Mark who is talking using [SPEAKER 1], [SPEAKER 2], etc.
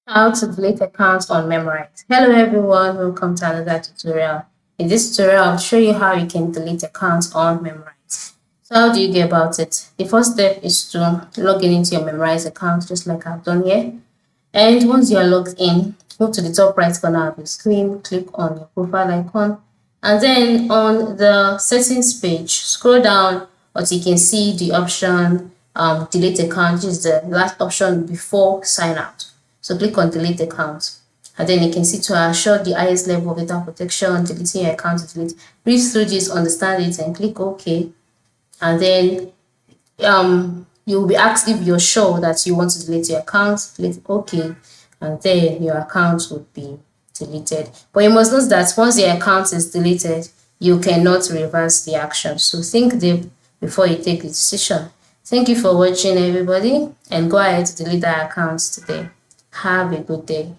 [SPEAKER 1] How to delete accounts on Memrise. Hello everyone, welcome to another tutorial. In this tutorial, I'll show you how you can delete accounts on Memrise. So how do you go about it? The first step is to log in into your Memrise account, just like I've done here. And once you are logged in, move to the top right corner of your screen, click on your profile icon, and then on the settings page, scroll down until you can see the option delete account, which is the last option before sign out. So click on delete account, and then you can see to assure the highest level of data protection, deleting your account to delete. Read through this, understand it, and click OK. And then you will be asked if you're sure that you want to delete your account. Click OK, and then your account will be deleted. But you must note that once your account is deleted, you cannot reverse the action. So think deep before you take the decision. Thank you for watching, everybody, and go ahead to delete that account today. Have a good day.